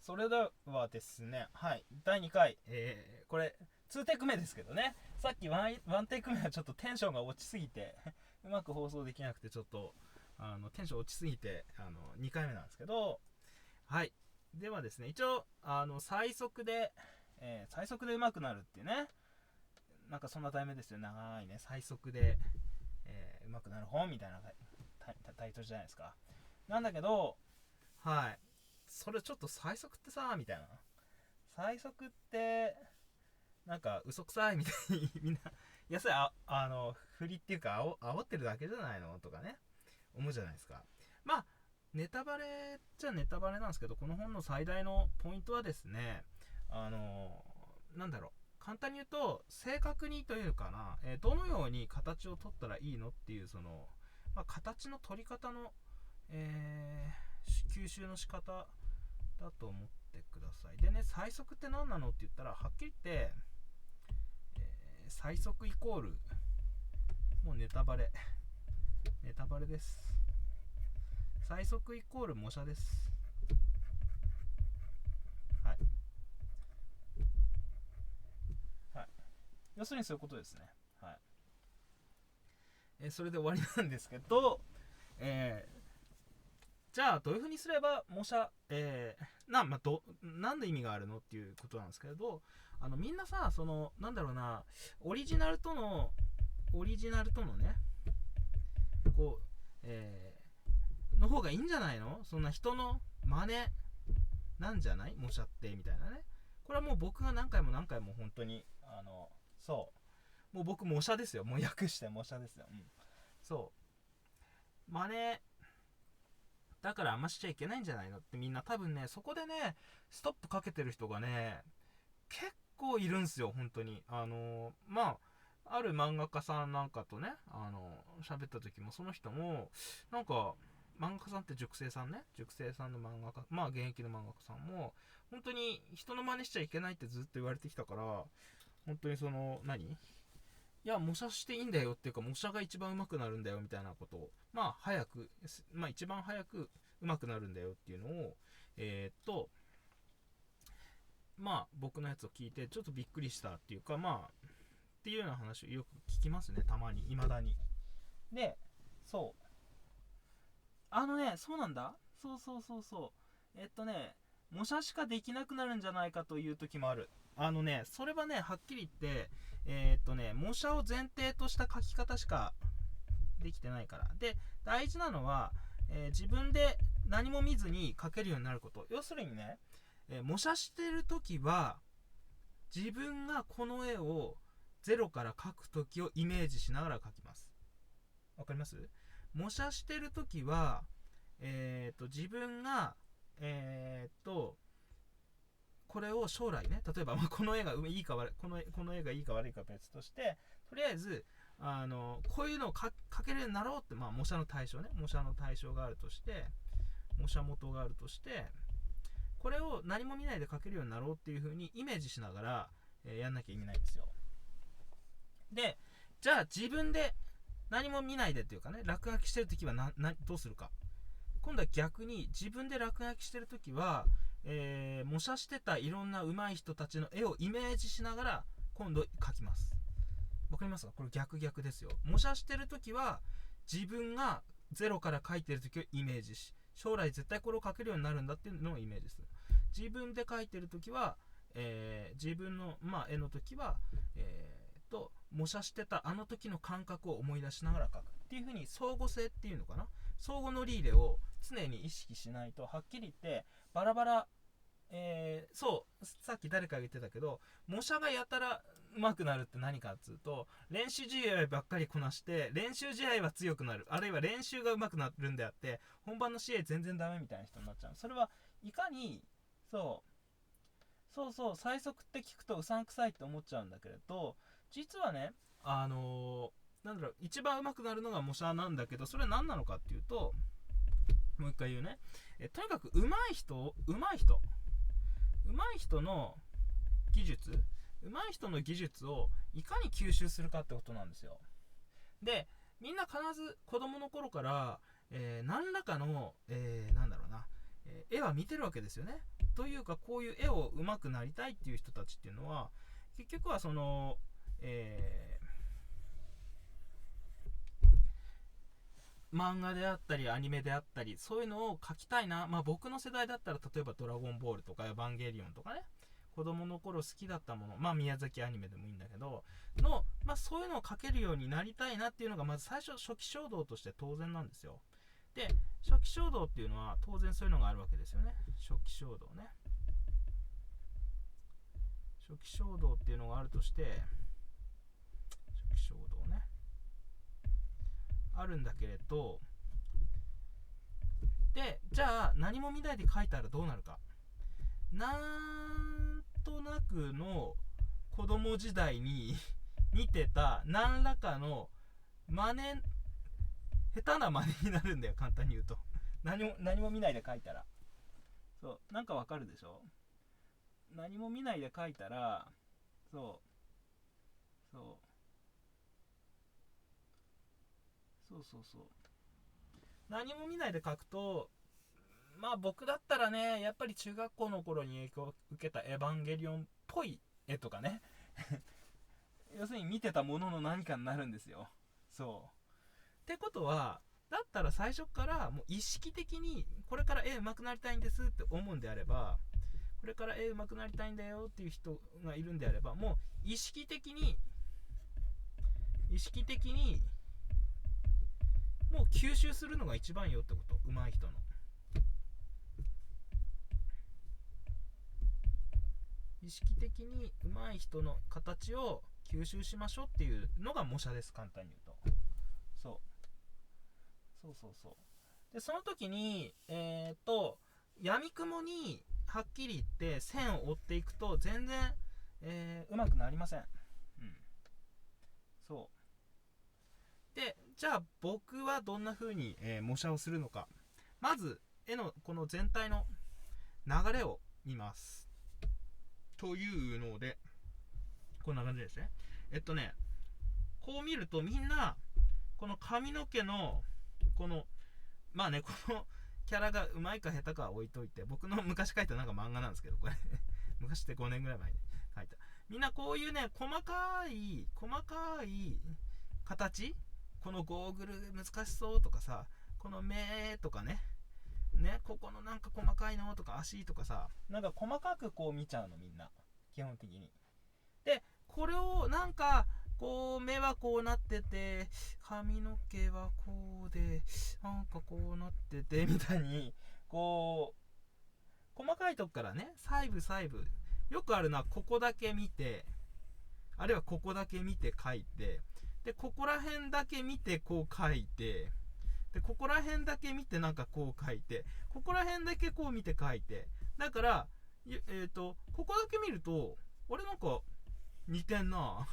それではですね、はい、第2回、これ、2テイク目ですけどね、さっき1テイク目はちょっとテンションが落ちすぎて、うまく放送できなくて、ちょっと、テンション落ちすぎて、2回目なんですけど、はい。ではですね、一応、最速で、最速でうまくなるっていうね、なんかそんな題名ですよ、長いね、最速で、うまくなる本みたいなタイトルじゃないですか。なんだけど、はい。それちょっと最速ってさ、みたいな。最速って、なんか嘘くさいみたいにみんな、いや、それ振りっていうか、煽ってるだけじゃないのとかね、思うじゃないですか。まあ、ネタバレっちゃネタバレなんですけど、この本の最大のポイントはですね、なんだろう。簡単に言うと、正確にというかな、どのように形を取ったらいいのっていう、形の取り方の、吸収の仕方だと思ってください。でね、最速って何なのって言ったら、はっきり言って、最速イコール、もうネタバレです。最速イコール模写です。はい。はい。要するにそういうことですね。はい。それで終わりなんですけど、じゃあどういう風にすれば模写、なんで意味があるのっていうことなんですけれど、みんなさ、なんだろうな、オリジナルとのね、こう、の方がいいんじゃないの？そんな人の真似なんじゃない？模写ってみたいなね。これはもう僕が何回も本当に、もう僕模写ですよ。もう訳して模写ですよ。うん。そう。真似だからあんましちゃいけないんじゃないのってみんな多分ね、そこでね、ストップかけてる人がね、結構いるんすよ、本当に。ある漫画家さんなんかとね、喋った時もその人も、なんか、漫画家さんって塾生さんね、塾生さんの漫画家、まあ現役の漫画家さんも、本当に人の真似しちゃいけないってずっと言われてきたから、本当にいや、模写していいんだよっていうか、模写が一番上手くなるんだよみたいなことを、一番早く上手くなるんだよっていうのを、僕のやつを聞いて、ちょっとびっくりしたっていうか、っていうような話をよく聞きますね、たまに、未だに。で、そう。そうなんだ。模写しかできなくなるんじゃないかという時もある。それはね、はっきり言って、模写を前提とした書き方しかできてないから。で、大事なのは、自分で何も見ずに書けるようになること。要するにね、模写してるときは、自分がこの絵をゼロから描くときをイメージしながら描きます。わかります？模写してるときは、自分が、これを将来ね、例えば、この絵がいいか悪い、この絵がいいか悪いか別として、とりあえず、こういうのを描けるようになろうって、模写の対象ね、模写の対象があるとして、模写元があるとして、これを何も見ないで描けるようになろうっていう風にイメージしながら、やんなきゃ意味ないんですよ。で、じゃあ自分で何も見ないでっていうかね、落書きしてるときはどうするか。今度は逆に自分で落書きしてるときは、模写してたいろんな上手い人たちの絵をイメージしながら今度描きます。わかりますか？これ逆ですよ。模写してるときは自分がゼロから描いてるときをイメージし、将来絶対これを描けるようになるんだっていうのをイメージする。自分で描いてるときは、自分の、絵のときは、模写してたあの時の感覚を思い出しながら描くっていう風に相互性っていうのかな、相互乗り入れを常に意識しないと、はっきり言ってバラバラ、さっき誰かが言ってたけど、模写がやたら上手くなるって何かっつうと、練習試合ばっかりこなして練習試合は強くなる、あるいは練習が上手くなるんであって本番の試合全然ダメみたいな人になっちゃう。それはいかに、最速って聞くとうさんくさいって思っちゃうんだけれど、実はね、一番上手くなるのが模写なんだけど、それは何なのかっていうと、もう一回言うね。とにかく上手い人の技術をいかに吸収するかってことなんですよ。で、みんな必ず子供の頃から、何らかの、絵は見てるわけですよね。というかこういう絵を上手くなりたいっていう人たちっていうのは結局はその、漫画であったりアニメであったりそういうのを描きたいな、僕の世代だったら例えばドラゴンボールとかエヴァンゲリオンとかね、子供の頃好きだったもの、宮崎アニメでもいいんだけどそういうのを描けるようになりたいなっていうのがまず最初初期衝動として当然なんですよ。で初期衝動っていうのは当然そういうのがあるわけですよね。初期衝動ね、初期衝動っていうのがあるとして、初期衝動ねあるんだけれど、でじゃあ何も見ないで書いたらどうなるか。なんとなくの子供時代に見てた何らかの真似、下手な真似になるんだよ、簡単に言うと。何も見ないで書いたら。そうなんかわかるでしょ。何も見ないで書いたらそう何も見ないで書くと、僕だったらね、やっぱり中学校の頃に影響を受けたエヴァンゲリオンっぽい絵とかね要するに見てたものの何かになるんですよ。ってことはだったら最初からもう意識的にこれから絵上手くなりたいんですって思うんであれば、これから絵上手くなりたいんだよっていう人がいるんであれば、もう意識的にもう吸収するのが一番よってこと。上手い人の意識的に上手い人の形を吸収しましょうっていうのが模写です、簡単に言うと。でその時に闇雲にはっきり言って線を追っていくと全然、上手くなりません。でじゃあ僕はどんな風に、模写をするのか。まず絵のこの全体の流れを見ますというので、こんな感じですね。こう見るとみんなこの髪の毛のこのこのキャラがうまいか下手かは置いといて、僕の昔描いたなんか漫画なんですけど、これ昔って5年ぐらい前に描いた。みんなこういうね細かい形、このゴーグル難しそうとかさ、この目とかね、ここのなんか細かいのとか足とかさ、なんか細かくこう見ちゃうの、みんな基本的に。でこれをなんかこう目はこうなってて髪の毛はこうでなんかこうなっててみたいに、こう細かいとこからね細部よくあるのはここだけ見て、あるいはここだけ見て描いて、でここら辺だけ見てこう描いて、でここら辺だけ見てなんかこう描いて、ここら辺だけこう見て描いて、だからここだけ見るとあれなんか似てんな、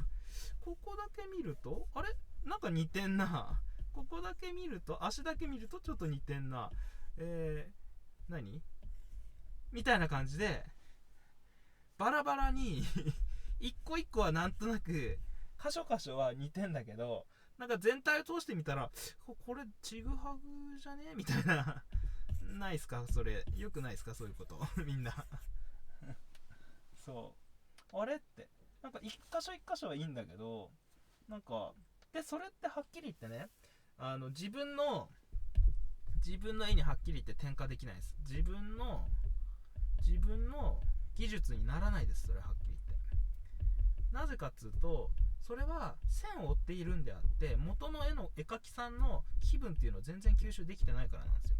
ここだけ見るとあれなんか似てんな、ここだけ見ると足だけ見るとちょっと似てんな、何みたいな感じでバラバラに一個一個はなんとなく箇所は似てんだけど、なんか全体を通してみたらこれちぐはぐじゃねみたいなないっすか？それよくないっすか？そういうことみんなあれってなんか一箇所はいいんだけど、なんかでそれってはっきり言ってね、自分の絵にはっきり言って転化できないです。自分の技術にならないです、それはっきり言って。なぜかっつうと、それは線を追っているんであって、元の絵描きさんの気分っていうのを全然吸収できてないからなんですよ。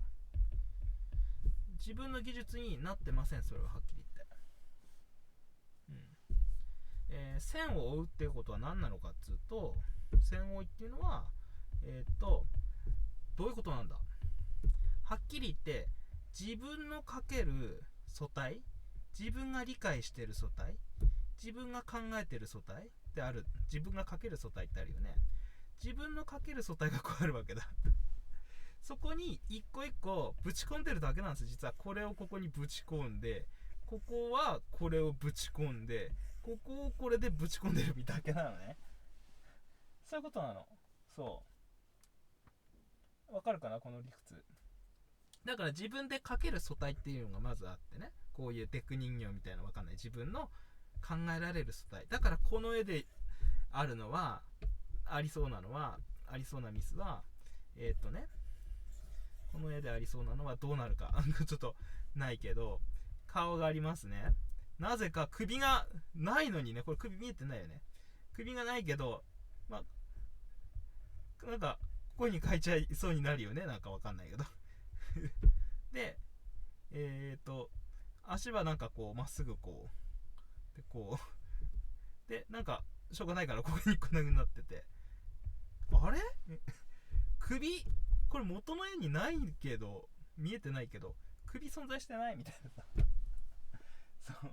自分の技術になってません、それははっきり言って。線を追うっていうことは何なのかっつうと、線追いっていうのはどういうことなんだ。はっきり言って自分の描ける素体、自分が理解してる素体、自分が考えてる素体ってある。自分が描ける素体ってあるよね。自分の描ける素体がこうあるわけだそこに一個一個ぶち込んでるだけなんです。実はこれをここにぶち込んで、ここはこれをぶち込んで、ここをこれでぶち込んでるだけなのね。そういうことなの。わかるかな、この理屈。だから自分で描ける素体っていうのがまずあってね、こういうテク人形みたいなわかんない自分の考えられる素体だから、この絵であるのはありそうなミスはこの絵でありそうなのはどうなるかちょっとないけど、顔がありますね。なぜか首がないのにね、これ首見えてないよね。首がないけど、まあ、なんかここに書いちゃいそうになるよね、なんかわかんないけどで足はなんかこうまっすぐこうでこうで、なんかしょうがないからここにこんな風になってて、あれ首これ元の絵にないけど、見えてないけど首存在してないみたいなさそう、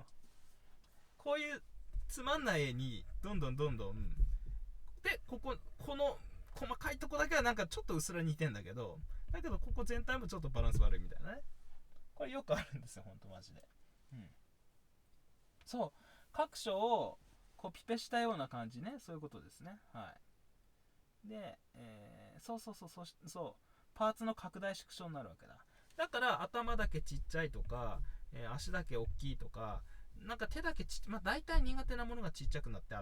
こういうつまんない絵にどんどんで、この細かいとこだけはなんかちょっとうっすら似てんだけど、ここ全体もちょっとバランス悪いみたいなね。これよくあるんですよ、ほんとマジで。そう、各所をコピペしたような感じね、そういうことですね。はい。で、そうパーツの拡大縮小になるわけだ。だから頭だけちっちゃいとか、足だけ大きいとか、なんか手だけ大体苦手なものがちっちゃくなって、例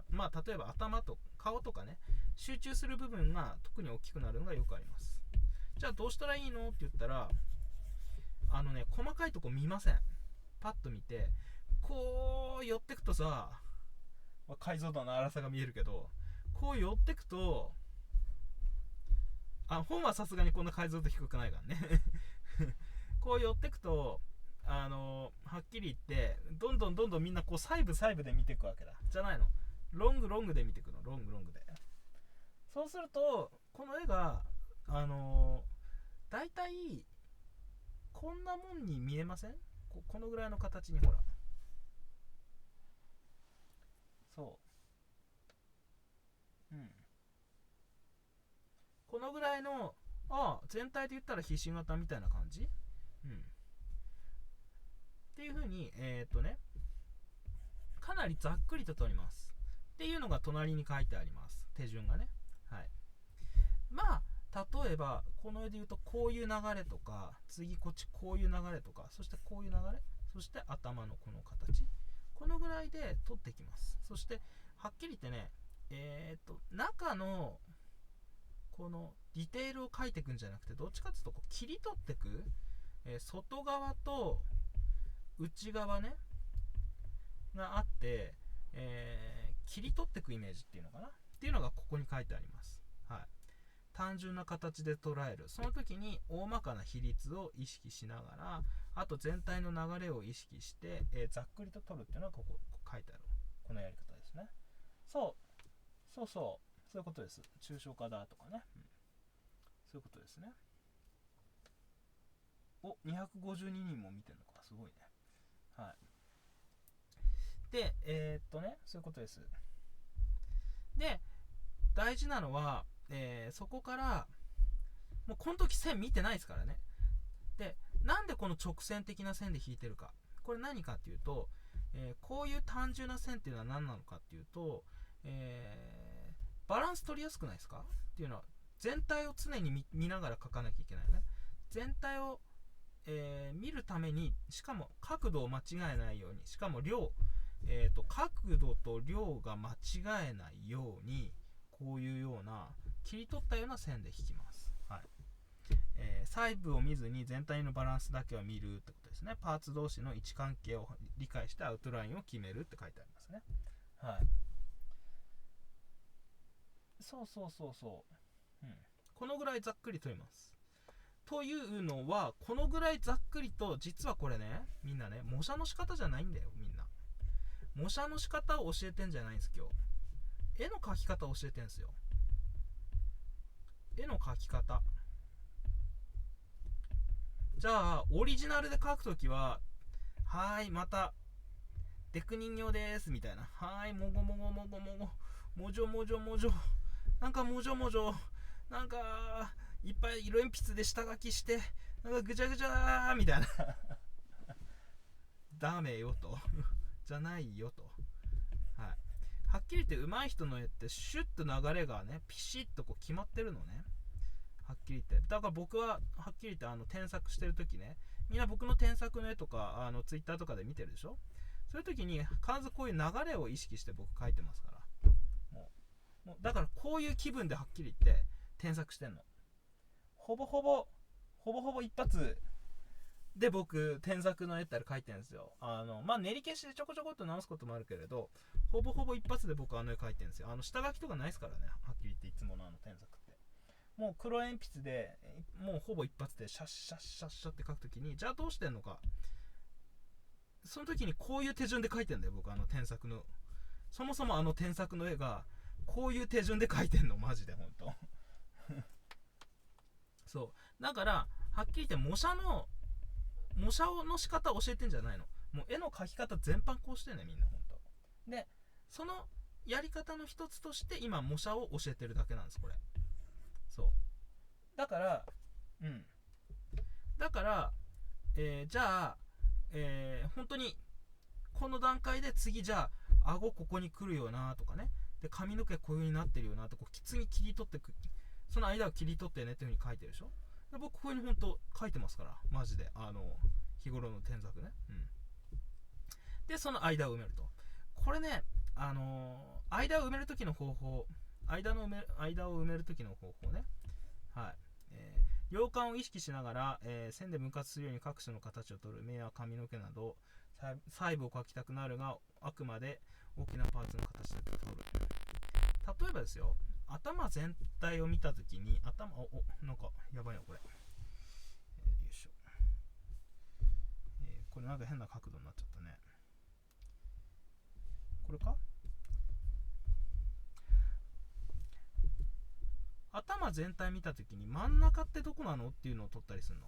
えば頭と顔とかね、集中する部分が特に大きくなるのがよくあります。じゃあどうしたらいいのって言ったら、細かいとこ見ません。パッと見て、こう寄ってくとさ、解像度の粗さが見えるけど、こう寄ってくと、本はさすがにこんな解像度低くないからねこう寄ってくと、はっきり言ってどんどんみんなこう細部で見ていくわけだ。じゃないの、ロングで見ていくの、ロングで。そうするとこの絵がだいたいこんなもんに見えません？このぐらいの形に、ほら、そう、このぐらいの、全体で言ったらひし形みたいな感じ、っていう風にかなりざっくりと取りますっていうのが隣に書いてあります、手順がね。はい。例えばこの絵で言うとこういう流れとか、次こっちこういう流れとか、そしてこういう流れ、そして頭のこの形、このぐらいで取ってきます。そしてはっきり言ってね、中のこのディテールを描いていくんじゃなくて、どっちかっていうとこう切り取っていく、外側と内側ねがあって、切り取っていくイメージっていうのかなっていうのがここに書いてあります。はい。単純な形で捉える、その時に大まかな比率を意識しながら、あと全体の流れを意識して、ざっくりと取るっていうのがここ書いてあるこのやり方ですね。そういうことです。抽象化だとかね、そういうことですね。252人も見てるのか、すごいね。はい。で、そういうことです。で、大事なのは、そこからもうこの時線見てないですからね。で、なんでこの直線的な線で引いてるか、これ何かっていうと、こういう単純な線っていうのは何なのかっていうと、バランス取りやすくないですかっていうのは、全体を常に 見ながら描かなきゃいけないね。全体を、見るために、しかも角度を間違えないように、しかも量、角度と量が間違えないように、こういうような切り取ったような線で引きます。はい。細部を見ずに全体のバランスだけを見るってことですね。パーツ同士の位置関係を理解してアウトラインを決めるって書いてありますね。はい。そう、このぐらいざっくり取ります。というのは、このぐらいざっくりと、実はこれね、みんなね、模写の仕方じゃないんだよ、みんな。模写の仕方を教えてんじゃないんです、今日。絵の描き方を教えてんすよ。絵の描き方。じゃあ、オリジナルで描くときは、また、デク人形です、みたいな。もご、もじょ、なんかもじょ、なんか、いっぱい色鉛筆で下書きして、なんかぐちゃぐちゃーみたいな。ダメよと。じゃないよと。はい。はっきり言って上手い人の絵ってシュッと流れがね、ピシッとこう決まってるのね。はっきり言って。だから僕ははっきり言って添削してる時ね、みんな僕の添削の絵とかツイッターとかで見てるでしょ。そういう時に必ずこういう流れを意識して僕書いてますから。もうだからこういう気分ではっきり言って添削してんの。ほぼほぼ一発で僕添削の絵って描いてるんですよ。まあ練り消しでちょこちょこっと直すこともあるけれど、ほぼほぼ一発で僕絵描いてるんですよ。下書きとかないですからね、はっきり言って。いつもの添削ってもう黒鉛筆でもうほぼ一発でシャッシャッシャッシャッって描くときに、じゃあどうしてんのか、その時にこういう手順で描いてんだよ僕。添削のそもそも添削の絵がこういう手順で描いてんの、マジでほんとそうだからはっきり言って模写の仕方を教えてんじゃないの。もう絵の描き方全般こうしてね、みんなほんと。でそのやり方の一つとして今模写を教えてるだけなんです、これ。そうだからじゃあ本当にこの段階で次、じゃあ顎ここに来るよなとかね、で髪の毛こういう風になってるよなとか、次切り取ってく、その間を切り取ってねっていう風に書いてるでしょ。で僕こういう風に本当書いてますから、マジで日頃の添削ね。でその間を埋めると、これね、間を埋める時の方法、間を埋める時の方法ね。はい。量感を意識しながら、線で分割するように各種の形を取る。目や髪の毛など細部を描きたくなるが、あくまで大きなパーツの形だけ取る。例えばですよ、頭全体を見たときに、なんかやばいなこれ。よいしょ。これなんか変な角度になっちゃったね。これか？頭全体見たときに真ん中ってどこなのっていうのを取ったりするの。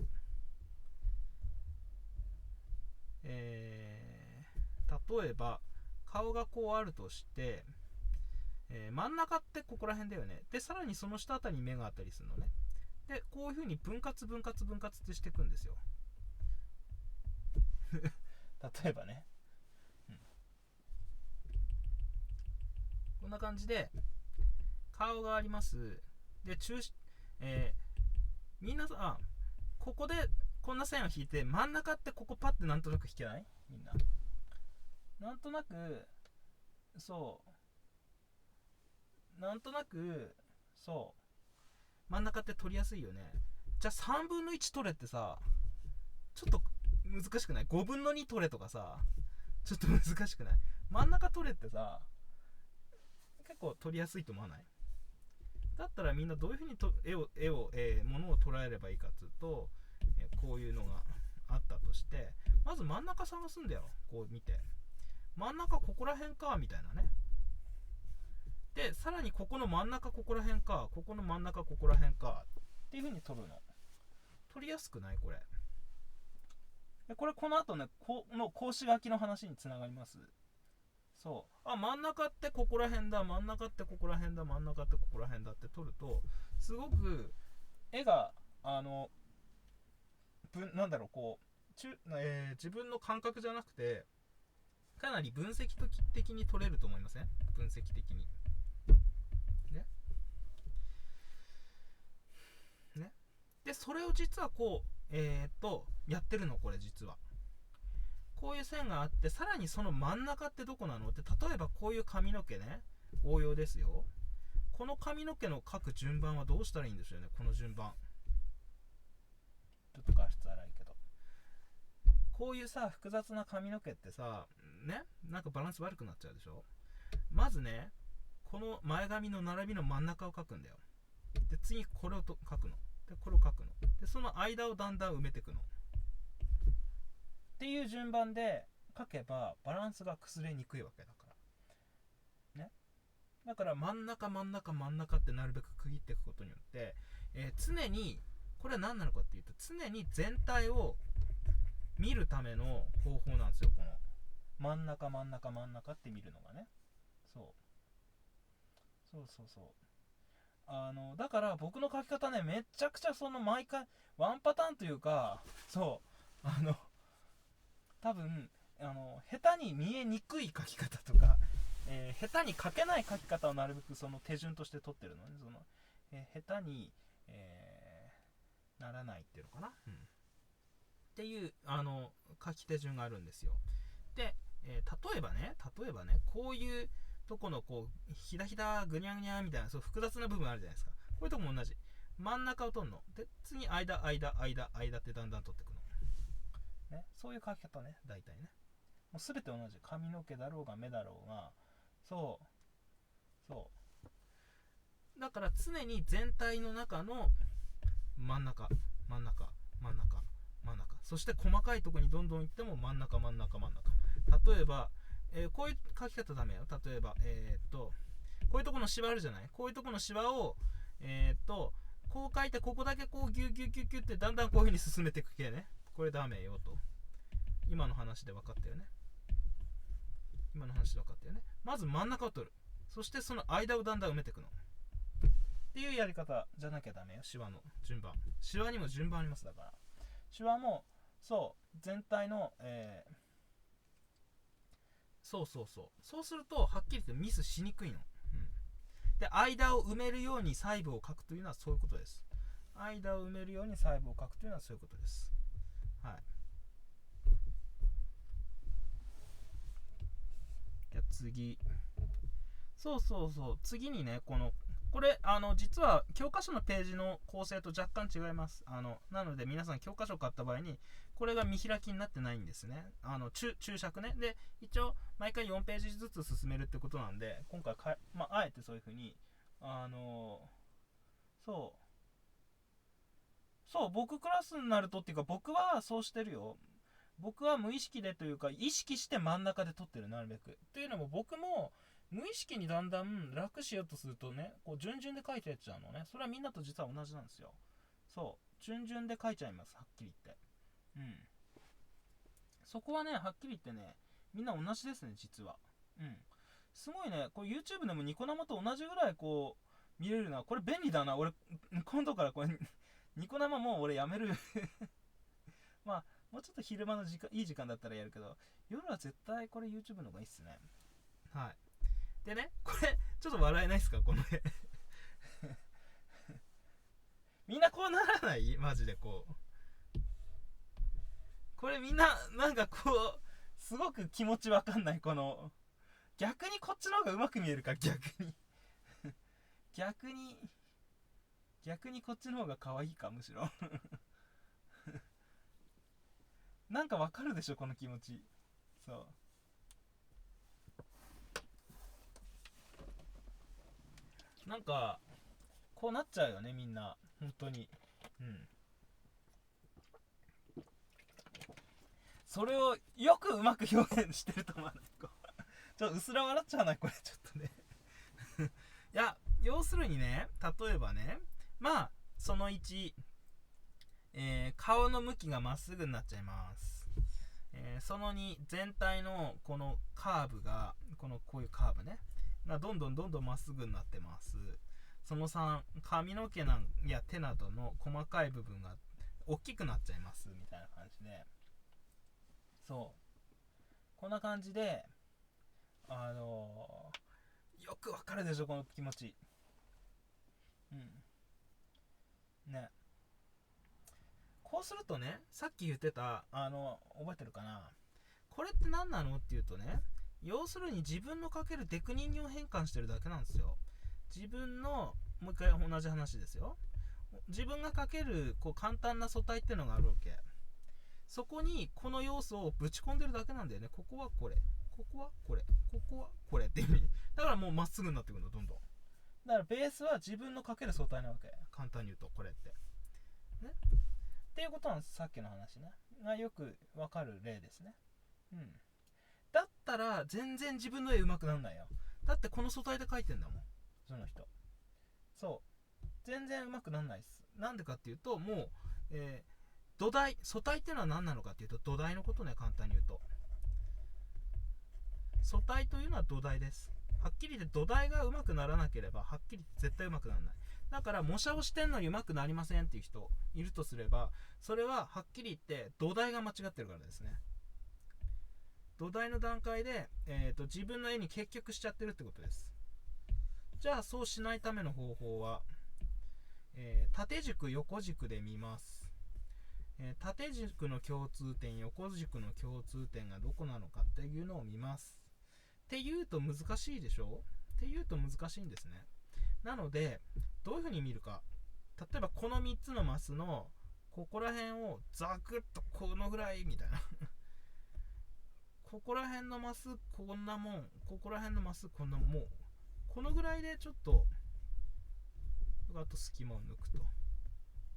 例えば顔がこうあるとして、真ん中ってここら辺だよね。でさらにその下あたりに目があったりするのね。でこういう風に分割ってしていくんですよ例えばね、こんな感じで顔があります。でみんなさ、ここでこんな線を引いて真ん中ってここパッてなんとなく引けない？みんななんとなく真ん中って取りやすいよね。じゃあ3分の1取れってさ、ちょっと難しくない？ 5 分の2取れとかさ、ちょっと難しくない？真ん中取れってさ、結構取りやすいと思わない？だったらみんなどういう風に物を捉えればいいかっていうと、こういうのがあったとして、まず真ん中探すんだよ。こう見て、真ん中ここら辺かみたいなね。でさらにここの真ん中ここら辺か、ここの真ん中ここら辺かっていう風に取るの。取りやすくない？これ。これこの後ね、この格子書きの話につながります。真ん中ってここら辺だ、真ん中ってここら辺だ、真ん中ってここら辺だって取ると、すごく絵がなんだろう、こう自分の感覚じゃなくてかなり分析的に取れると思いません？分析的にね。でそれを実はこうやってるの。これ実はこういう線があって、さらにその真ん中ってどこなのって、例えばこういう髪の毛ね、応用ですよ。この髪の毛の描く順番はどうしたらいいんでしょうね。この順番ちょっと画質荒いけど、こういうさ複雑な髪の毛ってさね、なんかバランス悪くなっちゃうでしょ。まずね、この前髪の並びの真ん中を描くんだよ。で次これを描くの。でこれを描くの。でその間をだんだん埋めていくのっていう順番で書けばバランスが崩れにくいわけだからね。だから真ん中ってなるべく区切っていくことによって、常にこれは何なのかっていうと、常に全体を見るための方法なんですよ。この真ん中って見るのがね。そうだから僕の書き方ね、めちゃくちゃ毎回ワンパターンというか、多分下手に見えにくい書き方とか、下手に書けない書き方をなるべくその手順として取ってるのね。下手に、ならないっていうのかな、っていう書き手順があるんですよ。で、例えばねこういうとこのこうひだひだぐにゃぐにゃみたいなそう複雑な部分あるじゃないですか。こういうとこも同じ、真ん中を取るので、次間ってだんだん取っていくのね。そういう書き方ね、大体ね。もう全て同じ、髪の毛だろうが目だろうが、そうだから常に全体の中の真ん中、そして細かいところにどんどんいっても真ん中。例えば、こういう書き方ダメよ。例えばこういうところのシワあるじゃない。こういうところのシワをこう書いて、ここだけこうギュッってだんだんこういう風に進めていく系ね。これダメよと。今の話で分かったよね。まず真ん中を取る。そしてその間をだんだん埋めていくのっていうやり方じゃなきゃダメよ。シワの順番、シワにも順番あります。だからシワも全体の、そうするとはっきり言ってミスしにくいの、で間を埋めるように細部を書くというのはそういうことです。間を埋めるように細部を書くというのはそういうことです。はい。じゃあ次、次にね、これ実は教科書のページの構成と若干違います。なので皆さん教科書を買った場合にこれが見開きになってないんですね。注釈ね。で一応毎回4ページずつ進めるってことなんで、今回あえてそういう風に僕クラスになるとっていうか、僕はそうしてるよ。僕は無意識でというか意識して真ん中で撮ってる、なるべく。というのも僕も無意識にだんだん楽しようとするとね、こう順々で書いてやっちゃうのね。それはみんなと実は同じなんですよ。順々で書いちゃいます、はっきり言って。そこはね、はっきり言ってね、みんな同じですね、実は。すごいね、こう YouTube でもニコ生と同じぐらいこう見れるのは、これ便利だな。俺今度からこれニコ生もう俺やめるまあもうちょっと昼間のいい時間だったらやるけど、夜は絶対これ YouTube の方がいいっすね。はい。でね、これちょっと笑えないっすか、この絵みんなこうならない？マジでこれみんななんかこうすごく気持ちわかんない。逆にこっちの方がうまく見えるか、逆にこっちの方が可愛いか、むしろなんかわかるでしょ、この気持ち。なんかこうなっちゃうよね、みんな本当に。それをよくうまく表現してると思わない？ちょっとうすら笑っちゃわない？これちょっとねいや、要するにね、例えばね、その1、顔の向きがまっすぐになっちゃいます。その2、全体のこのカーブがこういうカーブねがどんどんまっすぐになってます。その3、髪の毛や手などの細かい部分が大きくなっちゃいますみたいな感じで、こんな感じでよくわかるでしょ、この気持ち。ね。こうするとね、さっき言ってた覚えてるかな、これって何なのっていうとね、要するに自分のかけるデク人形変換してるだけなんですよ。自分のもう一回同じ話ですよ。自分がかける簡単な素体ってのがあるわけ。そこにこの要素をぶち込んでるだけなんだよね。ここはこれ、ここはこれ、ここはこれって意味だからもうまっすぐになってくるの、どんどん。だからベースは自分のかける素体なわけ、簡単に言うと。これってねっていうことなんです。さっきの話ねがよくわかる例ですね。だったら全然自分の絵上手くなんないよ。だってこの素体で描いてんだもん、その人。全然上手くなんないっす。なんでかっていうと、もう、土台、素体っていうのは何なのかっていうと土台のことね。簡単に言うと素体というのは土台です。はっきり言って土台が上手くならなければはっきり絶対上手くならない。だから模写をしてんのに上手くなりませんっていう人いるとすれば、それははっきり言って土台が間違ってるからですね。土台の段階で、自分の絵に結局しちゃってるってことです。じゃあそうしないための方法は、縦軸横軸で見ます。縦軸の共通点横軸の共通点がどこなのかっていうのを見ます。っていうと難しいでしょ。っていうと難しいんですね。なのでどういうふうに見るか、例えばこの3つのマスのここら辺をザクッとこのぐらいみたいなここら辺のマスこんなもん、ここら辺のマスこんなもん、このぐらいでちょっと、あと隙間を抜くと、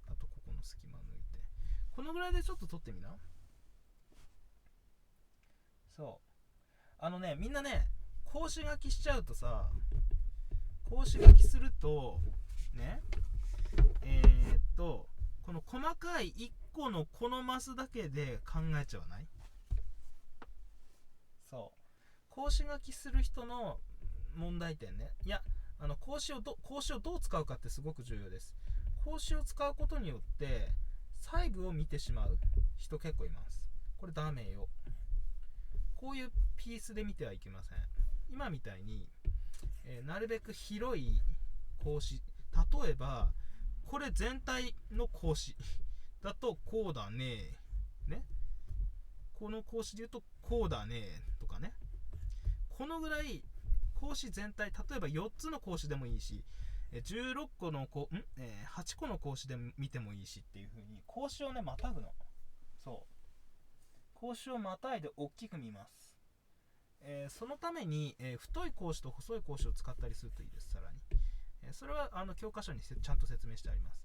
あとここの隙間を抜いて、このぐらいでちょっと取ってみな。そうみんなね、格子書きしちゃうとさ、格子書きするとね、この細かい1個のこのマスだけで考えちゃわない？そう、格子書きする人の問題点ね。いや、格子をどう使うかってすごく重要です。格子を使うことによって細部を見てしまう人結構います。これダメよ。こういうピースで見てはいけません。今みたいに、なるべく広い格子、例えばこれ全体の格子だとこうだね、この格子で言うとこうだねとかね、このぐらい格子全体、例えば4つの格子でもいいし、16個の8個の格子で見てもいいしっていう風に格子をねまたぐの。そう格子をまたいで大きく見ます。そのために、太い格子と細い格子を使ったりするといいです。さらに、それは教科書にちゃんと説明してあります。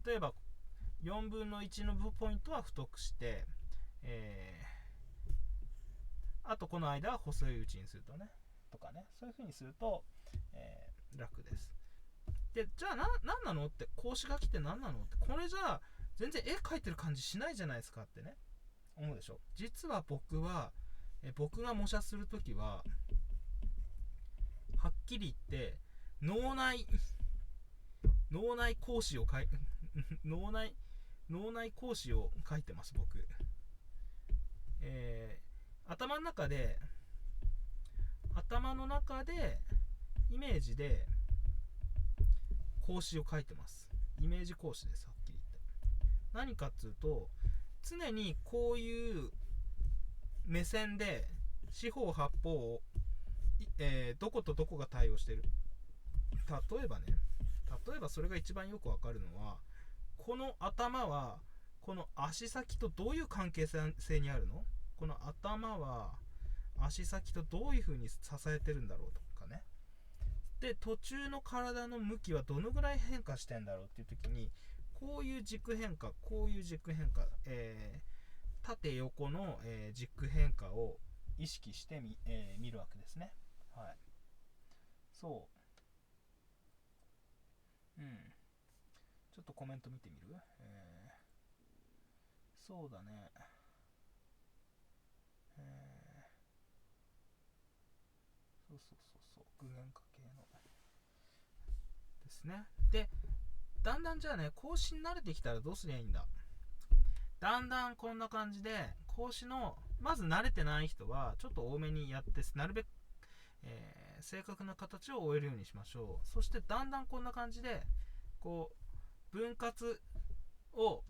例えば4分の1のポイントは太くして、あとこの間は細いうちにするとね、とかね、そういう風にすると、楽です。で、じゃあ何なのって、格子書きって何なのって、これじゃあ全然絵描いてる感じしないじゃないですかってね、思うでしょ。実は僕が模写するときははっきり言って脳内格子を脳内格子を書いてます僕。頭の中でイメージで格子を書いてます。イメージ格子です。はっきり言って何かっつうと、常にこういう目線で四方八方を、どことどこが対応してる。例えばそれが一番よくわかるのは、この頭はこの足先とどういう関係性にあるの、この頭は足先とどういう風に支えてるんだろうとかね。で、途中の体の向きはどのぐらい変化してんだろうっていう時に、こういう軸変化、こういう軸変化、縦横の、軸変化を意識して見るわけですね。はい。そう。ちょっとコメント見てみる？そうだね。そう。具現化系のですね。で、だんだんじゃあね、格子に慣れてきたらどうすりゃいいんだ。だんだんこんな感じで格子の、まず慣れてない人はちょっと多めにやって、なるべく、正確な形を終えるようにしましょう。そしてだんだんこんな感じでこう分割を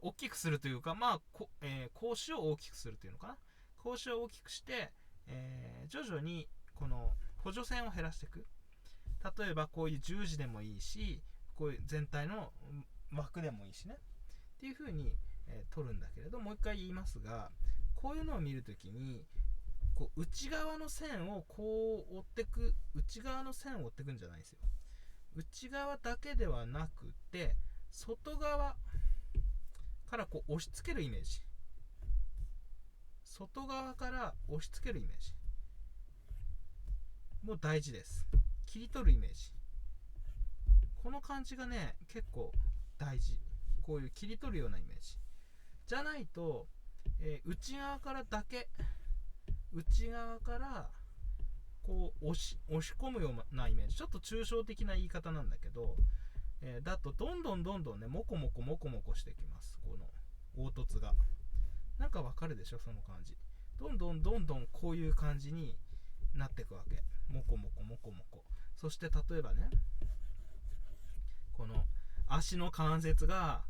大きくするというか、格子を大きくするというのかな。格子を大きくして、徐々にこの補助線を減らしていく。例えばこういう十字でもいいし、こういう全体の枠でもいいしねっていう風に、取るんだけれど、もう一回言いますが、こういうのを見るときにこう内側の線をこう追ってく、内側の線を追ってくんじゃないですよ。内側だけではなくて外側からこう押し付けるイメージ、外側から押し付けるイメージも大事です。切り取るイメージ、この感じがね結構大事。こういう切り取るようなイメージじゃないと、内側からこう押し込むようなイメージ、ちょっと抽象的な言い方なんだけど、だとどんどんねモコモコしてきます。この凹凸がなんかわかるでしょ、その感じ。どんどんこういう感じになっていくわけ。モコモコ。そして例えばね、この足の関節が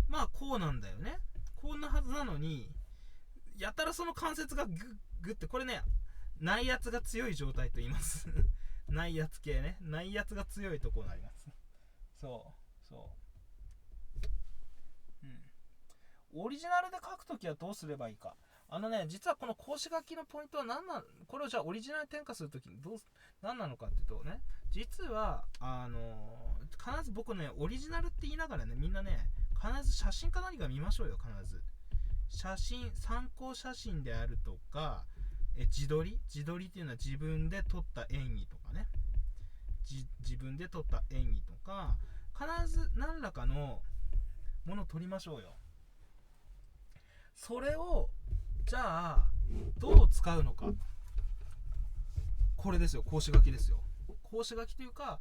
まあこうなんだよね。こんなはずなのに、やたらその関節がグッて、これね、内圧が強い状態と言います内圧系ね、内圧が強いところになります。そう、オリジナルで書くときはどうすればいいか。実はこの講師書きのポイントはこれをじゃあオリジナルに転化するときに何なのかっていうとね、実は必ず僕ね、オリジナルって言いながらね、みんなね、必ず写真か何か見ましょうよ。必ず写真、参考写真であるとか、自撮りっていうのは自分で撮った演技とかね、自分で撮った演技とか、必ず何らかのものを撮りましょうよ。それをじゃあどう使うのか、これですよ。講師書きですよ。講師書きというか、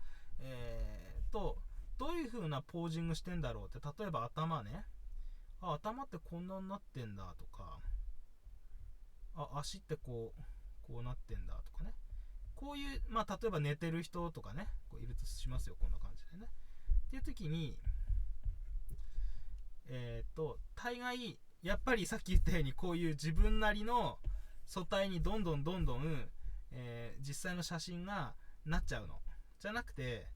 どういう風なポージングしてんだろうって、例えば頭ね、頭ってこんなになってんだとか、足ってこうなってんだとかね、こういう、例えば寝てる人とかね、こういるとしますよ。こんな感じでね。っていう時に、大概やっぱりさっき言ったように、こういう自分なりの素体にどんどん実際の写真がなっちゃうのじゃなくて、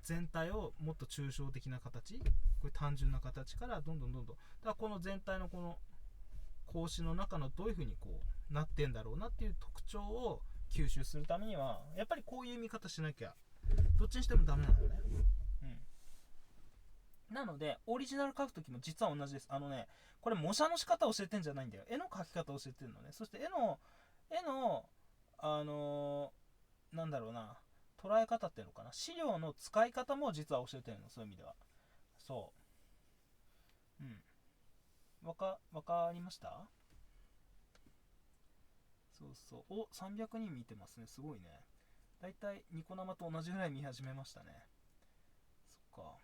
全体をもっと抽象的な形、これ単純な形からどんどんだからこの全体のこの格子の中のどういう風にこうなってんだろうなっていう特徴を吸収するためには、やっぱりこういう見方しなきゃどっちにしてもダメなのね。なのでオリジナル書くときも実は同じです。これ模写の仕方を教えてんじゃないんだよ。絵の描き方を教えてるのね。そして絵のなんだろうな、捉え方っていうのかな、資料の使い方も実は教えてるの。そういう意味では。わかりました。お、300人見てますね。すごいね。だいたいニコ生と同じぐらい見始めましたね。そっか。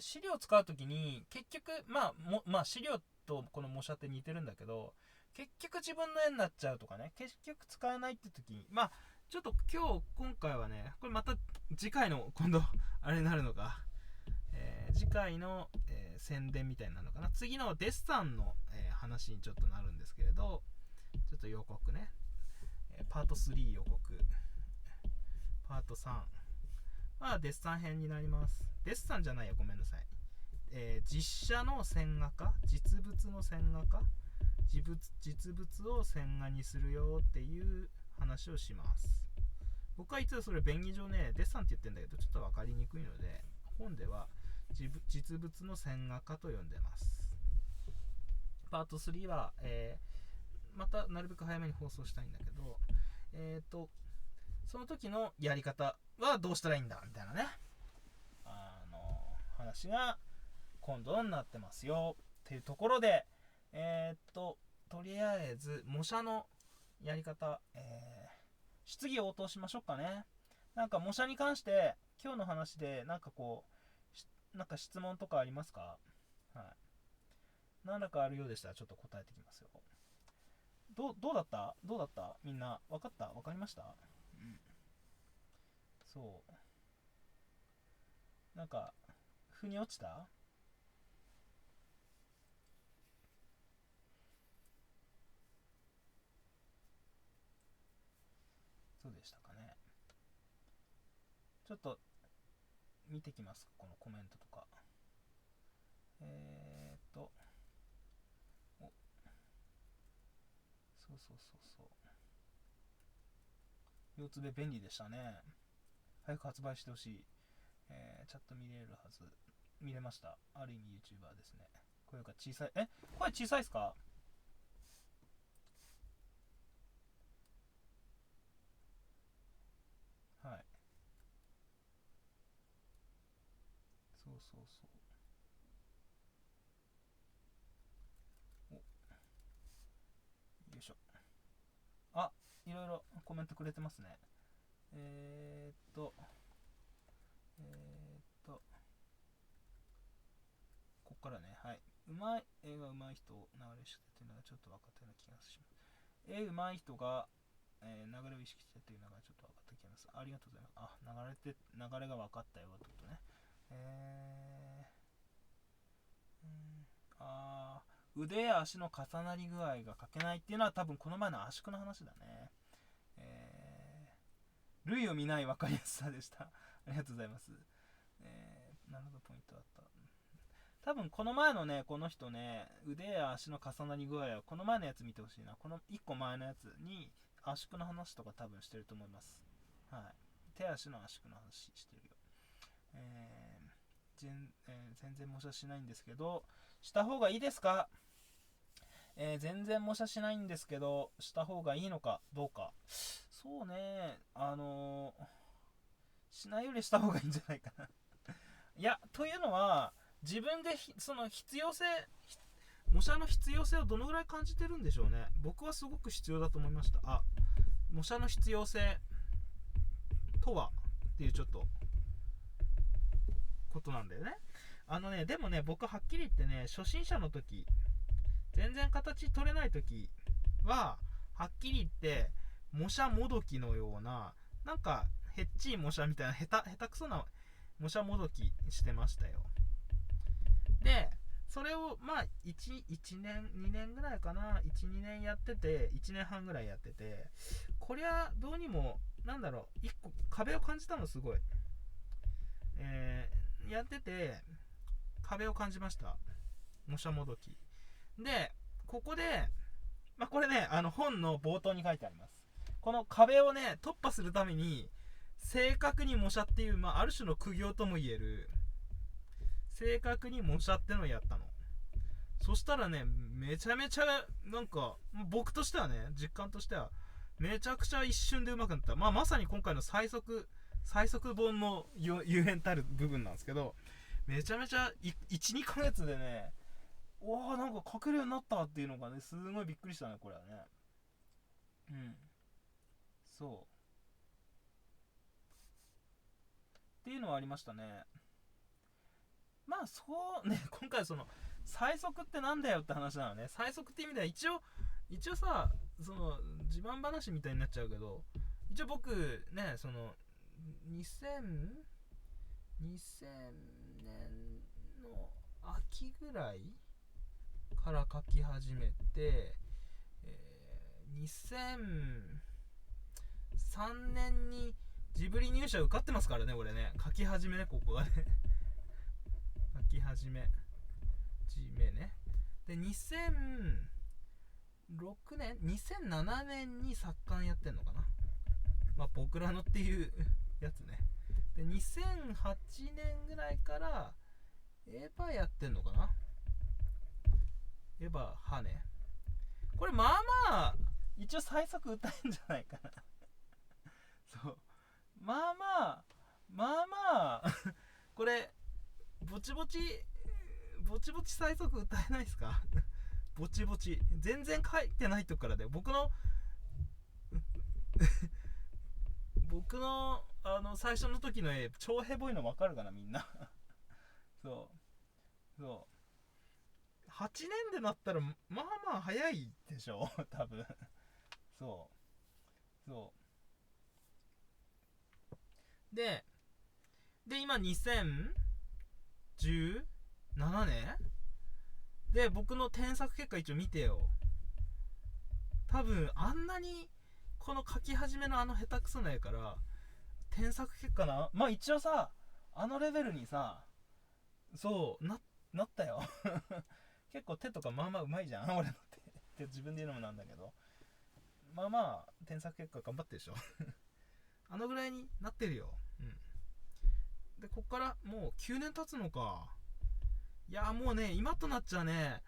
資料を使うときに結局資料とこの模写って似てるんだけど、結局自分の絵になっちゃうとかね、結局使えないって時に、ちょっと今回はね、これまた次回の今度あれになるのか、次回の、宣伝みたいになるのかな、次のデッサンの、話にちょっとなるんですけれど、ちょっと予告ね、パート3予告、パート3はデッサン編になります。デッサンじゃないよ、ごめんなさい。実写の線画化、実物の線画化、実物を線画にするよっていう話をします。僕はいつもそれ便宜上ね、デッサンって言ってるんだけど、ちょっと分かりにくいので、本では実物の線画化と呼んでます。パート3は、またなるべく早めに放送したいんだけど、その時のやり方はどうしたらいいんだみたいなね、話が今度になってますよっていうところで、とりあえず模写のやり方、質疑応答しましょうかね。なんか模写に関して今日の話でなんか質問とかありますか？はい。何らかあるようでしたらちょっと答えてきますよ。どうだったみんな分かりました？なんか腑に落ちた？そうでしたかね。ちょっと見てきます、このコメントとか。腰つべ便利でしたね。早く発売してほしい。チャット見れるはず。見れました。ある意味 YouTuber ですね。声が小さい。声小さいっすか？はい。お、よいしょ。いろいろコメントくれてますね。こっからね、はい。絵が上手い人、流れを意識してというのがちょっと分かったような気がします。絵上手い人が、流れを意識してというのがちょっと分かった気がます。ありがとうございます。流れが分かったよってことね。腕や足の重なり具合が書けないっていうのは多分この前の圧縮の話だね。類を見ない分かりやすさでした。ありがとうございます。なるほど、ポイントだった。多分この前のね、この人ね、腕や足の重なり具合はこの前のやつ見てほしいな。この1個前のやつに圧縮の話とか多分してると思います。はい。手足の圧縮の話してるよ。全然模写しないんですけど、した方がいいですか？全然模写しないんですけど、した方がいいのかどうか。そうね、しないよりした方がいいんじゃないかな。いや、というのは、自分でその必要性、模写の必要性をどのぐらい感じてるんでしょうね。僕はすごく必要だと思いました。模写の必要性とはっていうちょっとことなんだよね。でもね、僕はっきり言ってね、初心者の時、全然形取れない時ははっきり言って模写もどきのような、なんかヘッチー模写みたいな下手くそな模写もどきしてましたよ。でそれを1年2年ぐらいかな、 1,2 年やってて、1年半ぐらいやってて、こりゃどうにも一個壁を感じたの、すごい、やってて壁を感じました、模写もどきで。ここで、これね、本の冒頭に書いてあります。この壁をね突破するために正確に模写っていう、ある種の苦行とも言える正確に模写ってのをやったの。そしたらね、めちゃめちゃなんか僕としてはね、実感としてはめちゃくちゃ一瞬で上手くなった。まさに今回の最速本のゆえんたる部分なんですけど、めちゃめちゃ 1,2 ヶ月でね、なんか書けるようになったっていうのがね、すごいびっくりしたね、これはね。そうっていうのはありましたね。そうね、今回その最速ってなんだよって話なのね。最速って意味では一応さ、その自慢話みたいになっちゃうけど、一応僕ね、その2000年の秋ぐらいから書き始めて、2003年にジブリ入社受かってますからね、俺ね。書き始めね、ここがね。書き始めね。で、2007年に作家やってんのかな。僕らのっていうやつね。で、2008年ぐらいからエヴァやってんのかな。エヴァハネ。これ一応最速歌えんじゃないかな。そう。これぼちぼち最速歌えないですか？ぼちぼち全然書いてないとこからで、僕の最初の時の絵超ヘボいの分かるかな、みんな。そう8年でなったら早いでしょ多分。で今2017年で、僕の添削結果一応見てよ。多分あんなにこの書き始めの下手くそな絵から添削結果一応さ、レベルにさ、そうなったよ。結構手とかうまいじゃん、俺の手って自分で言うのもなんだけど、添削結果頑張ってるでしょ。ぐらいになってるよ。で、こっからもう9年経つのか。いやもうね、今となっちゃね、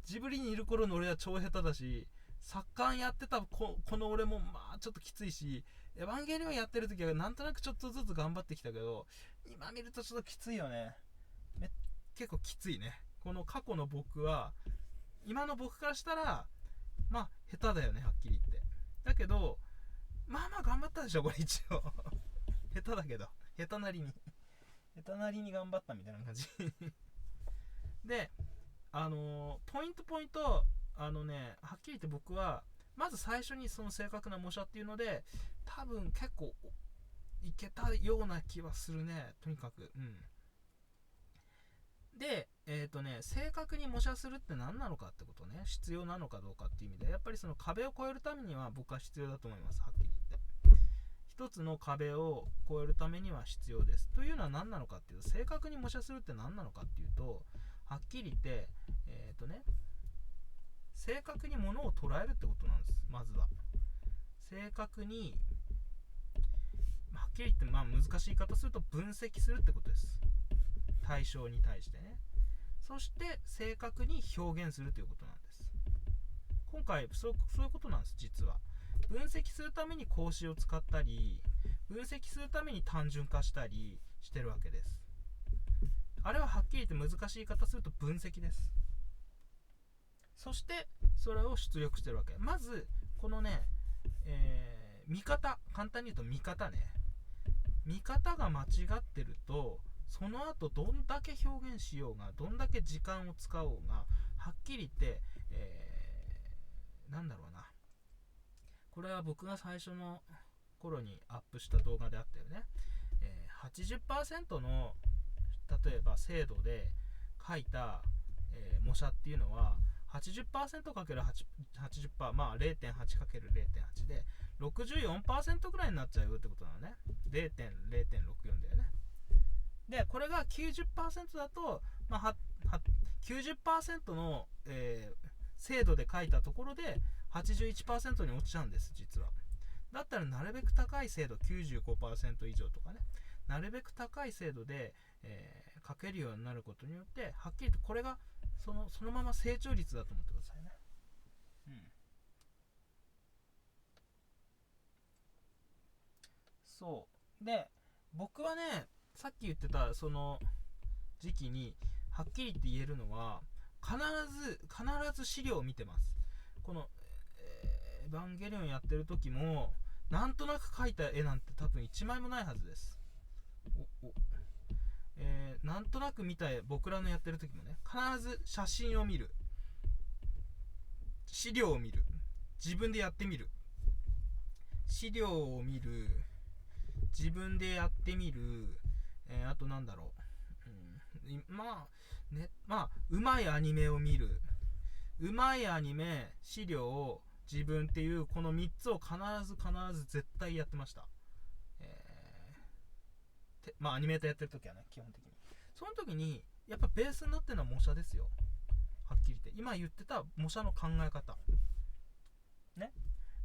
ジブリにいる頃の俺は超下手だし、作家やってたこの俺もちょっときついし、エヴァンゲリオンやってる時はなんとなくちょっとずつ頑張ってきたけど、今見るとちょっときついよね。結構きついね。この過去の僕は、今の僕からしたら下手だよね、はっきり言って。だけど頑張ったでしょ、これ一応。下手だけど、下手なりに頑張ったみたいな感じ。で、ポイント、はっきり言って僕はまず最初にその正確な模写っていうので、多分結構いけたような気はするね、とにかく。で、正確に模写するって何なのかってことね、必要なのかどうかっていう意味で、やっぱりその壁を越えるためには僕は必要だと思います、はっきり言って。一つの壁を越えるためには必要です。というのは何なのかっていうと、正確に模写するって何なのかっていうと、はっきり言って、正確に物を捉えるってことなんです、まずは。正確に、はっきり言って、難しい言い方すると分析するってことです。対象に対してね。そして正確に表現するということなんです。今回そういうことなんです、実は。分析するために格子を使ったり、分析するために単純化したりしてるわけです。あれははっきり言って難しい言い方すると分析です。そしてそれを出力してるわけ。まずこのね、見方、簡単に言うと見方ね。見方が間違ってると、その後どんだけ表現しようが、どんだけ時間を使おうが、はっきり言って、なんだろうな、これは僕が最初の頃にアップした動画であったよね。80% の例えば精度で書いた、模写っていうのは 80%×80%、まあ 0.8×0.8 で 64% ぐらいになっちゃうよってことなのね。 0.0.64 だよね。でこれが 90% だと、90% の、精度で書いたところで 81% に落ちちゃうんです、実は。だったらなるべく高い精度 95% 以上とかね、なるべく高い精度で、書けるようになることによって、はっきりとこれがそのまま成長率だと思ってくださいね。そうで、僕はね、さっき言ってたその時期にはっきり言って言えるのは、必ず資料を見てます。この、エヴァンゲリオンやってる時もなんとなく描いた絵なんて多分1枚もないはずです。なんとなく見た絵、僕らのやってる時もね、必ず写真を見る、資料を見る、自分でやってみる、資料を見る、自分でやってみる、あとなんだろう、うまいアニメを見る、うまいアニメ、資料、自分っていうこの3つを必ず絶対やってました。アニメーターやってる時はね、基本的に。その時にやっぱベースになってるのは模写ですよ、はっきり言って。今言ってた模写の考え方ね。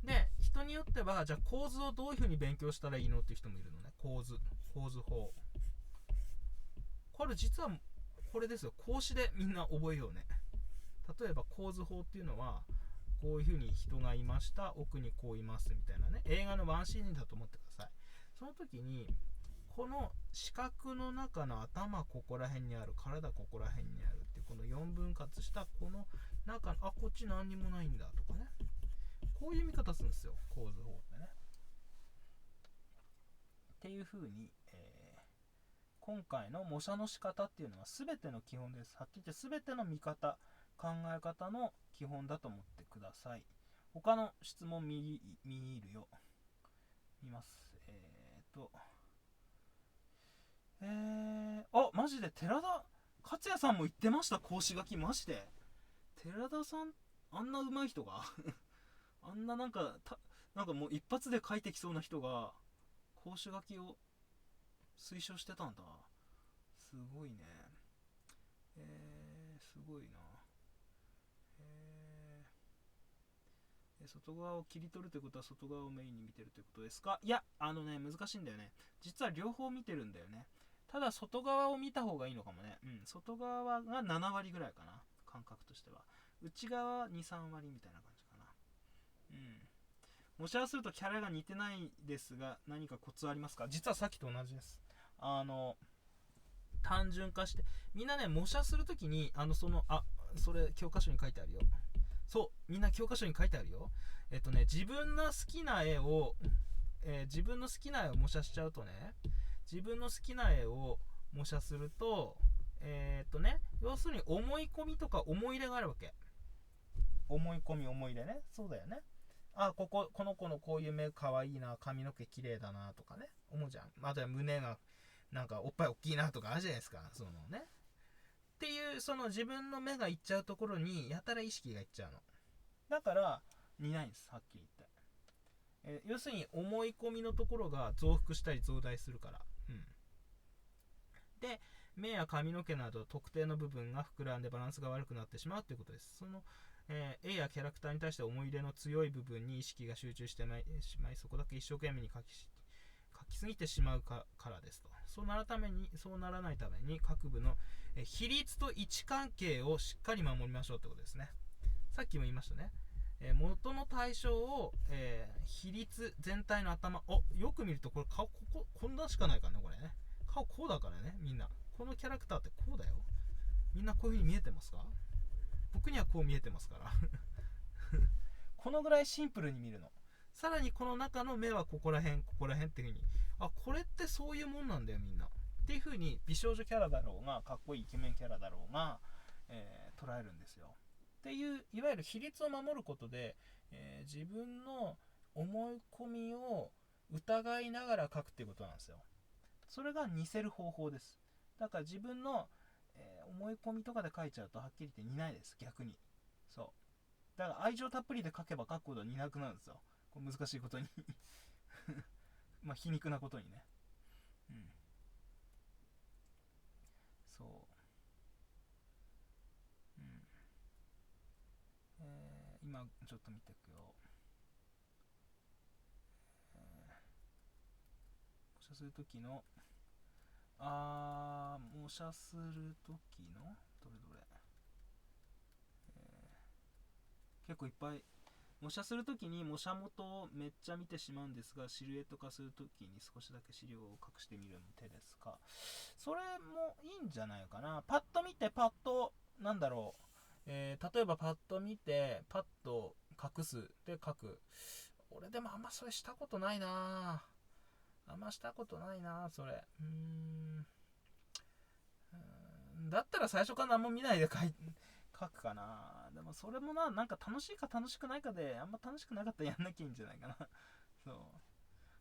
で、人によってはじゃあ構図をどういう風に勉強したらいいのっていう人もいるのね。構図法、これ実はこれですよ。格子でみんな覚えようね。例えば構図法っていうのは、こういう風に人がいました、奥にこういますみたいなね、映画のワンシーンだと思ってください。その時にこの四角の中の頭ここら辺にある、体ここら辺にあるっていう、この4分割したこの中の、こっち何にもないんだとかね、こういう見方するんですよ、構図法ってね。っていう風に、今回の模写の仕方っていうのは全ての基本です。はっきり言って全ての見方、考え方の基本だと思ってください。他の質問見るよ。見ます。マジで寺田克也さんも言ってました、格子書き。マジで寺田さん、あんな上手い人があんななんかもう一発で書いてきそうな人が格子書きを推奨してたんだ。すごいね。すごいな。外側を切り取るということは外側をメインに見てるということですか？いや、難しいんだよね。実は両方見てるんだよね。ただ外側を見た方がいいのかもね。外側が7割ぐらいかな、感覚としては。内側は 2,3 割みたいな感じかな。模写するとキャラが似てないですが、何かコツありますか？実はさっきと同じです。単純化して、みんなね、模写するときにそれ教科書に書いてあるよ。そう、みんな教科書に書いてあるよ。自分の好きな絵を模写しちゃうとね、自分の好きな絵を模写すると、要するに思い込みとか思い入れがあるわけ。思い込み、思い入れね。そうだよね。この子のこういう目かわいいな、髪の毛綺麗だなとかね、思うじゃん。あとは胸がなんかおっぱい大きいなとかあるじゃないですか。そのね。っていう、その自分の目がいっちゃうところにやたら意識がいっちゃうの。だから似ないんです、はっきり言って。要するに思い込みのところが増幅したり増大するから。で、目や髪の毛など特定の部分が膨らんでバランスが悪くなってしまうということです。その、絵やキャラクターに対して思い入れの強い部分に意識が集中してしまい、そこだけ一生懸命に描きすぎてしまうからですと。そうならないために各部の比率と位置関係をしっかり守りましょうってことですね。さっきも言いましたね。元の対象を、比率全体の頭、よく見るとこれ顔こんなしかないからね、これね。顔こうだからね、みんな。このキャラクターってこうだよ。みんなこういう風に見えてますか？僕にはこう見えてますからこのぐらいシンプルに見るの。さらにこの中の目はここら辺っていう風に、これってそういうもんなんだよみんなっていう風に、美少女キャラだろうがかっこいいイケメンキャラだろうが、捉えるんですよ。っていういわゆる比率を守ることで、自分の思い込みを疑いながら描くっていうことなんですよ。それが似せる方法です。だから自分の、思い込みとかで描いちゃうとはっきり言って似ないです、逆に。そうだから愛情たっぷりで描けば描くほど似なくなるんですよ、これ難しいことにまあ皮肉なことにね。そう、今ちょっと見ていくよ。模写するときの模写するときのどれ、結構いっぱい模写するときに模写元をめっちゃ見てしまうんですが、シルエット化するときに少しだけ資料を隠してみるの手ですか。それもいいんじゃないかな。パッと見てパッとなんだろう、例えばパッと見てパッと隠すで書く。俺でもあんまそれしたことないな。それ。だったら最初から何も見ないで書くかな。でもそれもなんか楽しいか楽しくないかで、あんま楽しくなかったらやんなきゃいいんじゃないかなそう。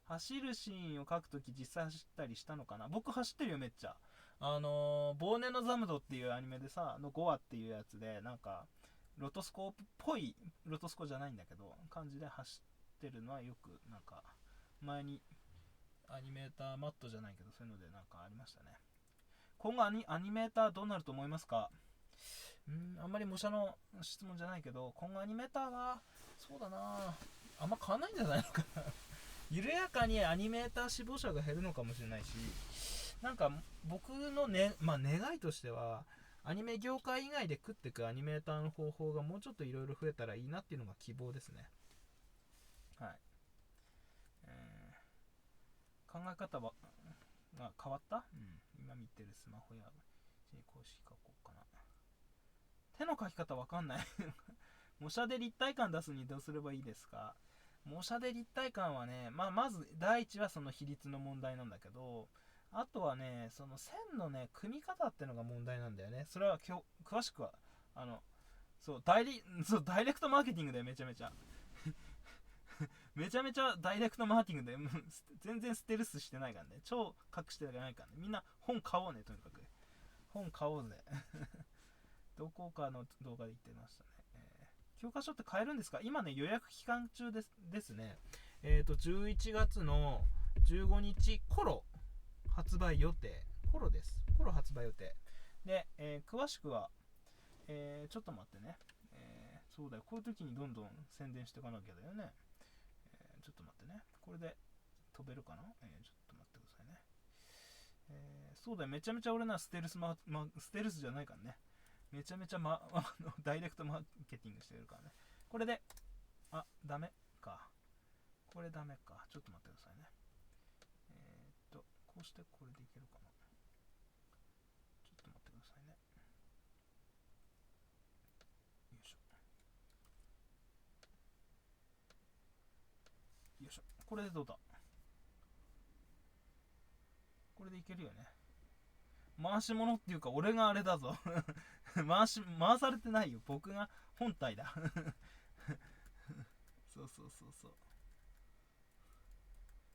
走るシーンを描くとき実際走ったりしたのかな。僕走ってるよ、めっちゃ。ボーネのザムドっていうアニメでさ、の5話っていうやつで、なんか、ロトスコープっぽい、ロトスコじゃないんだけど、感じで走ってるのはよく、なんか、前に、アニメーターマットじゃないけど、そういうのでなんかありましたね。今後アニメーターどうなると思いますか？あんまり模写の質問じゃないけど、今後アニメーターは、そうだな、あんま変わんないんじゃないのかな緩やかにアニメーター志望者が減るのかもしれないし、なんか僕のね、願いとしては、アニメ業界以外で食ってくアニメーターの方法がもうちょっといろいろ増えたらいいなっていうのが希望ですね。はい。考え方は変わった？今見てるスマホや公式書こうかな。手の書き方わかんない模写で立体感出すにどうすればいいですか？模写で立体感はね、まず第一はその比率の問題なんだけど、あとはね、その線のね、組み方ってのが問題なんだよね。それは詳しくは、ダイレクトマーケティングでめちゃめちゃめちゃめちゃダイレクトマーケティングで全然ステルスしてないからね。超隠してないからね。みんな本買おうね、とにかく。本買おうぜ。どこかの動画で言ってましたね。教科書って買えるんですか？今ね、予約期間中ですね。11月の15日頃発売予定。頃です。頃発売予定。で、詳しくは、ちょっと待ってね。そうだよ。こういう時にどんどん宣伝していかなきゃだよね。ちょっと待ってね。これで飛べるかな？ちょっと待ってくださいね。そうだよ。めちゃめちゃ俺なステルスじゃないからね。めちゃめちゃ、ダイレクトマーケティングしてるからね。これで、ダメか。これダメか。ちょっと待ってくださいね。こうしてこれでいけるかな。ちょっと待ってくださいね。よいしょ。よいしょ。これでどうだ？これでいけるよね。回し物っていうか、俺があれだぞ回されてないよ。僕が本体だそうそうそうそう。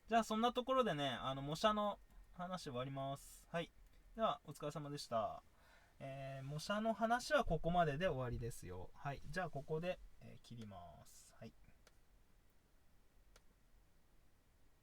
じゃあそんなところでね、模写の話終わります。はい。ではお疲れ様でした。模写の話はここまでで終わりですよ。はい。じゃあここで、切ります。